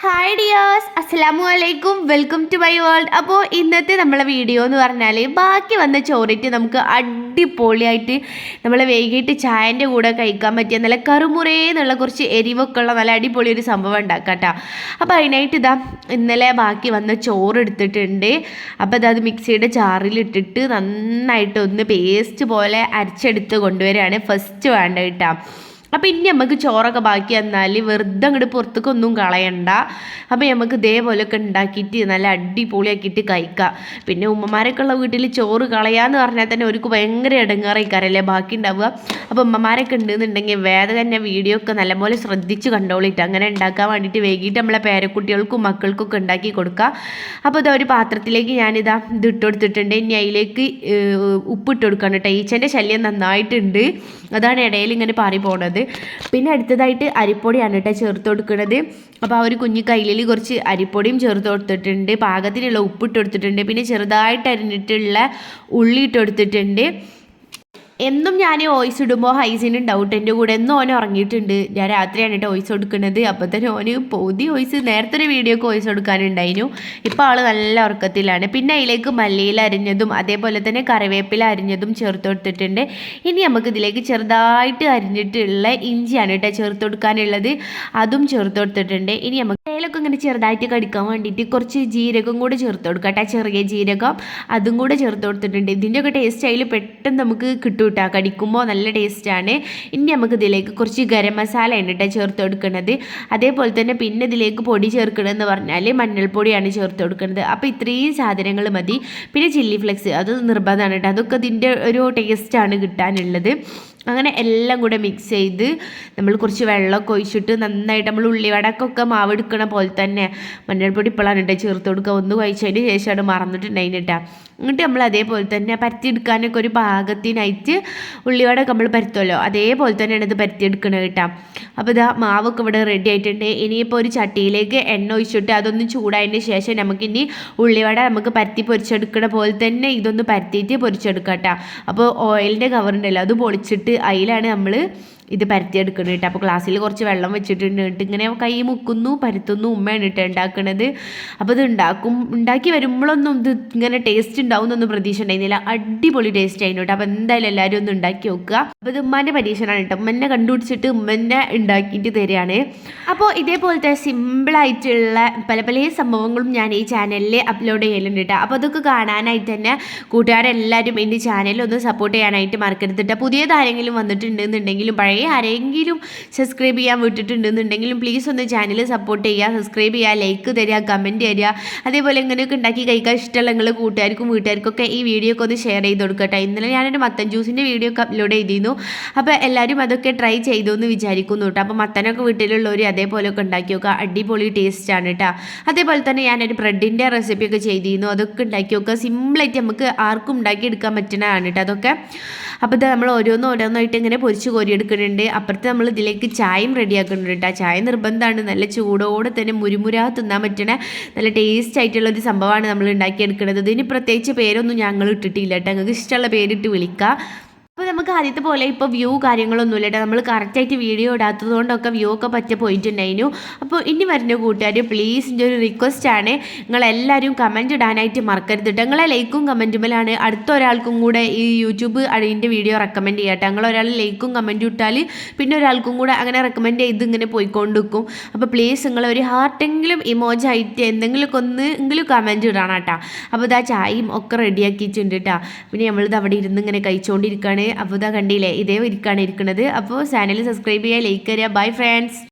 Hi dears, അസ്സലാമു അലൈക്കും, welcome to my world. അപ്പോൾ ഇന്നത്തെ നമ്മളെ വീഡിയോ എന്ന് പറഞ്ഞാൽ ബാക്കി വന്ന ചോറിട്ട് നമുക്ക് അടിപൊളിയായിട്ട് നമ്മൾ വൈകിട്ട് ചായൻ്റെ കൂടെ കഴിക്കാൻ പറ്റിയ നല്ല കറുമുറേന്നുള്ള കുറച്ച് എരിവൊക്കെ ഉള്ള നല്ല അടിപൊളി ഒരു സംഭവം ഉണ്ടാക്കാം കേട്ടോ. അപ്പോൾ അതിനായിട്ട് ഇതാ ഇന്നലെ ബാക്കി വന്ന ചോറ് എടുത്തിട്ടുണ്ട്. അപ്പോൾ അത് മിക്സിയുടെ ജാറിലിട്ടിട്ട് നന്നായിട്ട് ഒന്ന് പേസ്റ്റ് പോലെ അരച്ചെടുത്ത് കൊണ്ടുവരികയാണ് ഫസ്റ്റ് വേണ്ട കേട്ടോ. അപ്പോൾ ഇനി നമുക്ക് ചോറൊക്കെ ബാക്കി വന്നാൽ വെറുതെ അങ്ങോട്ട് പുറത്തേക്കൊന്നും കളയണ്ട. അപ്പോൾ നമുക്ക് ഇതേപോലെയൊക്കെ ഉണ്ടാക്കിയിട്ട് നല്ല അടിപൊളിയാക്കിയിട്ട് കഴിക്കാം. പിന്നെ ഉമ്മമാരൊക്കെ ഉള്ള വീട്ടിൽ ചോറ് കളയാന്ന് പറഞ്ഞാൽ തന്നെ അവർക്ക് ഭയങ്കര ഇടങ്ങാറായിക്കാരല്ലേ ബാക്കി ഉണ്ടാവുക. അപ്പോൾ ഉമ്മമാരൊക്കെ ഉണ്ടെന്നുണ്ടെങ്കിൽ വേദന തന്നെ വീഡിയോ ഒക്കെ നല്ലപോലെ ശ്രദ്ധിച്ച് കണ്ടോളിട്ട് അങ്ങനെ ഉണ്ടാക്കാൻ വേണ്ടിയിട്ട് വൈകിട്ട് നമ്മളെ പേരക്കുട്ടികൾക്കും മക്കൾക്കൊക്കെ ഉണ്ടാക്കി കൊടുക്കുക. അപ്പോൾ ഇതാ ഒരു പാത്രത്തിലേക്ക് ഞാനിതാ ഇട്ട് കൊടുത്തിട്ടുണ്ട്. ഇനി അതിലേക്ക് ഉപ്പിട്ട് കൊടുക്കണം കേട്ടോ. ഈച്ചൻ്റെ ശല്യം നന്നായിട്ടുണ്ട്, അതാണ് ഇടയിൽ ഇങ്ങനെ പാറി പോണത്. പിന്നെ അടുത്തതായിട്ട് അരിപ്പൊടിയാണ് കേട്ടോ ചേർത്ത് കൊടുക്കുന്നത്. അപ്പോൾ ആ ഒരു കുഞ്ഞു കയ്യിൽ കുറച്ച് അരിപ്പൊടിയും ചേർത്ത് കൊടുത്തിട്ടുണ്ട്. പാകത്തിനുള്ള ഉപ്പിട്ട് കൊടുത്തിട്ടുണ്ട്. പിന്നെ ചെറുതായിട്ട് അരിഞ്ഞിട്ടുള്ള ഉള്ളി ഇട്ട് കൊടുത്തിട്ടുണ്ട്. എന്നും ഞാൻ വോയിസ് ഇടുമ്പോൾ ഹൈസിന് ഉണ്ടാവും എൻ്റെ കൂടെ. എന്നും ഓൻ ഉറങ്ങിയിട്ടുണ്ട്. ഞാൻ രാത്രിയാണ് കേട്ടോ വോയിസ് കൊടുക്കുന്നത്. അപ്പോൾ തന്നെ ഓന് പകുതി വോയിസ് നേരത്തെ ഒരു വീഡിയോക്ക് വോയിസ് കൊടുക്കാനുണ്ടായിരുന്നു. ഇപ്പോൾ ആൾ നല്ല ഉറക്കത്തിലാണ്. പിന്നെ അതിലേക്ക് മല്ലിയില അരിഞ്ഞതും അതേപോലെ തന്നെ കറിവേപ്പില അരിഞ്ഞതും ചേർത്ത് കൊടുത്തിട്ടുണ്ട്. ഇനി നമുക്ക് ഇതിലേക്ക് ചെറുതായിട്ട് അരിഞ്ഞിട്ടുള്ള ഇഞ്ചിയാണ് കേട്ടോ ചേർത്ത് കൊടുക്കാനുള്ളത്, അതും ചേർത്ത് കൊടുത്തിട്ടുണ്ട്. ഇനി നമുക്ക് അതിലൊക്കെ ഇങ്ങനെ ചെറുതായിട്ട് കടിക്കാൻ വേണ്ടിയിട്ട് കുറച്ച് ജീരകം കൂടെ ചേർത്ത് കൊടുക്കാം കേട്ടോ. ചെറിയ ജീരകം അതും കൂടെ ചേർത്ത് കൊടുത്തിട്ടുണ്ട്. ഇതിൻ്റെയൊക്കെ ടേസ്റ്റ് അതിൽ പെട്ടെന്ന് നമുക്ക് കിട്ടും കേട്ടോ. കടിക്കുമ്പോൾ നല്ല ടേസ്റ്റാണ്. ഇനി നമുക്ക് ഇതിലേക്ക് കുറച്ച് ഗരം മസാല ഉണ്ട് കേട്ടോ ചേർത്ത് കൊടുക്കുന്നത്. അതേപോലെ തന്നെ പിന്നെ ഇതിലേക്ക് പൊടി ചേർക്കണമെന്ന് പറഞ്ഞാൽ മഞ്ഞൾപ്പൊടിയാണ് ചേർത്ത് കൊടുക്കുന്നത്. അപ്പോൾ ഇത്രയും സാധനങ്ങൾ മതി. പിന്നെ ചില്ലി ഫ്ലെക്സ് അത് നിർബന്ധമാണ് കേട്ടോ. അതൊക്കെ ഇതിൻ്റെ ഒരു ടേസ്റ്റാണ് കിട്ടാനുള്ളത്. അങ്ങനെ എല്ലാം കൂടെ മിക്സ് ചെയ്ത് നമ്മൾ കുറച്ച് വെള്ളമൊക്കെ ഒഴിച്ചിട്ട് നന്നായിട്ട് നമ്മൾ ഉള്ളിവടക്കൊക്കെ മാവ് എടുക്കണ പോലെ തന്നെ മഞ്ഞൾപ്പൊടി ഇപ്പോഴാണ് കേട്ടോ ചേർത്ത് കൊടുക്കുക. ഒന്ന് കഴിച്ചതിന് ശേഷമാണ് മറന്നിട്ടുണ്ടായിരുന്നു കേട്ടോ. എന്നിട്ട് നമ്മൾ അതേപോലെ തന്നെ പരത്തിയെടുക്കാനൊക്കെ ഒരു പാകത്തിനായിട്ട് ഉള്ളിവടൊക്കെ നമ്മൾ പരത്തുമല്ലോ, അതേപോലെ തന്നെയാണ് ഇത് പരത്തിയെടുക്കണത് കേട്ടോ. അപ്പോൾ ഇതാ മാവൊക്കെ ഇവിടെ റെഡി ആയിട്ടുണ്ട്. ഇനിയിപ്പോൾ ഒരു ചട്ടിയിലേക്ക് എണ്ണ ഒഴിച്ചിട്ട് അതൊന്ന് ചൂടായതിന് ശേഷം നമുക്കിനി ഉള്ളിവട നമുക്ക് പരത്തി പൊരിച്ചെടുക്കണ പോലെ തന്നെ ഇതൊന്ന് പരത്തിയിട്ട് പൊരിച്ചെടുക്കാം കേട്ടോ. അപ്പോൾ ഓയിലിൻ്റെ കവറുണ്ടല്ലോ അത് പൊളിച്ചിട്ട് അതിലാണ് നമ്മൾ ഇത് പരത്തിയെടുക്കുന്നത് കേട്ടോ. അപ്പോൾ ഗ്ലാസ്സിൽ കുറച്ച് വെള്ളം വെച്ചിട്ടുണ്ട്. ഇങ്ങനെ കൈ മുക്കുന്നു പരത്തുന്നു ഉമ്മയാണ് കേട്ടോ ഉണ്ടാക്കുന്നത്. അപ്പോൾ ഇത് ഉണ്ടാക്കി വരുമ്പോഴൊന്നും ഇത് ഇങ്ങനെ ടേസ്റ്റ് ഉണ്ടാവും എന്നൊന്നും പ്രതീക്ഷ ഉണ്ടായിരുന്നില്ല. അടിപൊളി ടേസ്റ്റ് ആയിരുന്നു കേട്ടോ. അപ്പോൾ എന്തായാലും എല്ലാവരും ഒന്ന് ഉണ്ടാക്കി നോക്കുക. അപ്പോൾ ഇത് ഉമ്മാൻ്റെ പരീക്ഷണമാണ് കേട്ടോ. ഉമ്മനെ കണ്ടുപിടിച്ചിട്ട് ഉമ്മനെ ഉണ്ടാക്കിയിട്ട് തരികയാണ്. അപ്പോൾ ഇതേപോലത്തെ സിമ്പിളായിട്ടുള്ള പല പല സംഭവങ്ങളും ഞാൻ ഈ ചാനലിൽ അപ്ലോഡ് ചെയ്യലുണ്ട് കേട്ടോ. അപ്പോൾ അതൊക്കെ കാണാനായിട്ട് തന്നെ കൂട്ടുകാരെല്ലാവരും എൻ്റെ ചാനലൊന്ന് സപ്പോർട്ട് ചെയ്യാനായിട്ട് മറക്കരുത് കേട്ടോ. പുതിയതാരെങ്കിലും വന്നിട്ടുണ്ടെന്നുണ്ടെങ്കിലും പഴയ ആരെങ്കിലും സബ്സ്ക്രൈബ് ചെയ്യാൻ വിട്ടിട്ടുണ്ടെന്നുണ്ടെങ്കിലും പ്ലീസ് ഒന്ന് ചാനൽ സപ്പോർട്ട് ചെയ്യുക, സബ്സ്ക്രൈബ് ചെയ്യുക, ലൈക്ക് തരിക, കമൻറ്റ് തരിക. അതേപോലെ ഇങ്ങനെയൊക്കെ ഉണ്ടാക്കി കഴിക്കാൻ ഇഷ്ടമുള്ള നിങ്ങൾ കൂട്ടുകാർക്കും വീട്ടുകാർക്കൊക്കെ ഈ വീഡിയോ ഒക്കെ ഒന്ന് ഷെയർ ചെയ്ത് കൊടുക്കട്ടെ. ഇന്നലെ ഞാനൊരു മത്തൻ ജ്യൂസിൻ്റെ വീഡിയോ ഒക്കെ അപ്ലോഡ് ചെയ്തിരുന്നു. അപ്പോൾ എല്ലാവരും അതൊക്കെ ട്രൈ ചെയ്തു എന്ന് വിചാരിക്കുന്നു കേട്ടോ. അപ്പോൾ മത്തനൊക്കെ വീട്ടിലുള്ളവർ അതേപോലെയൊക്കെ ഉണ്ടാക്കി നോക്കുക, അടിപൊളി ടേസ്റ്റാണ് കേട്ടോ. അതേപോലെ തന്നെ ഞാനൊരു ബ്രെഡിൻ്റെ റെസിപ്പിയൊക്കെ ചെയ്തിരുന്നു, അതൊക്കെ ഉണ്ടാക്കി നോക്കുക. സിമ്പിളായിട്ട് നമുക്ക് ആർക്കും ഉണ്ടാക്കിയെടുക്കാൻ പറ്റുന്നതാണ് കേട്ടോ അതൊക്കെ. അപ്പോൾ ഇത് നമ്മൾ ഓരോന്നായിട്ട് ഇങ്ങനെ പൊരിച്ച് കോരിയെടുക്കുന്നുണ്ട്. അപ്പുറത്ത് നമ്മൾ ഇതിലേക്ക് ചായയും റെഡിയാക്കുന്നുണ്ട് കേട്ടോ. ചായ നിർബന്ധമാണ്. നല്ല ചൂടോടെ തന്നെ മുരുമുരാ തിന്നാൻ പറ്റണ നല്ല ടേസ്റ്റ് ആയിട്ടുള്ള ഒരു സംഭവമാണ് നമ്മൾ ഉണ്ടാക്കിയെടുക്കുന്നത്. ഇതിന് പ്രത്യേകിച്ച് പേരൊന്നും ഞങ്ങൾ ഇട്ടിട്ടില്ല കേട്ടോ. നിങ്ങൾക്ക് ഇഷ്ടമുള്ള പേരിട്ട് വിളിക്കുക. അപ്പോൾ നമുക്ക് ആദ്യത്തെ പോലെ ഇപ്പോൾ വ്യൂ കാര്യങ്ങളൊന്നുമില്ല കേട്ടോ. നമ്മൾ കറക്റ്റായിട്ട് വീഡിയോ ഇടാത്തത് കൊണ്ടൊക്കെ വ്യൂ ഒക്കെ പോയിട്ടുണ്ടായിരുന്നു. അപ്പോൾ ഇനി വരുന്ന കൂട്ടുകാർ പ്ലീസ് എൻ്റെ ഒരു റിക്വസ്റ്റാണ്, നിങ്ങളെല്ലാവരും കമൻറ്റ് ഇടാനായിട്ട് മറക്കരുത് കേട്ടോ. നിങ്ങളെ ലൈക്കും കമൻറ്റുമ്പോഴാണ് അടുത്ത ഒരാൾക്കും കൂടെ ഈ യൂട്യൂബ് അതിൻ്റെ വീഡിയോ റെക്കമെൻഡ് ചെയ്യുക കേട്ടോ. നിങ്ങളൊരാൾ ലൈക്കും കമൻറ്റും ഇട്ടാൽ പിന്നെ ഒരാൾക്കും കൂടെ അങ്ങനെ റെക്കമെൻഡ് ചെയ്ത് ഇങ്ങനെ പോയിക്കൊണ്ടിരിക്കും. അപ്പോൾ പ്ലീസ് നിങ്ങളൊരു ഹാർട്ടെങ്കിലും ഇമോജായിട്ട് എന്തെങ്കിലുമൊക്കെ എങ്കിലും കമൻറ്റ് ഇടണം കേട്ടോ. അപ്പോൾ ഇതാ ചായയും ഒക്കെ റെഡിയാക്കിയിട്ടുണ്ട് കേട്ടോ. പിന്നെ നമ്മളിത് അവിടെ ഇരുന്ന് ഇങ്ങനെ കഴിച്ചുകൊണ്ടിരിക്കുകയാണ്. അപ്പോൾ ഇതാ കണ്ടില്ലേ, ഇതേ ഇരിക്കുകയാണ് ഇരിക്കുന്നത്. അപ്പോൾ ചാനൽ സബ്സ്ക്രൈബ് ചെയ്യുക, ലൈക്ക് തരിക. Bye friends.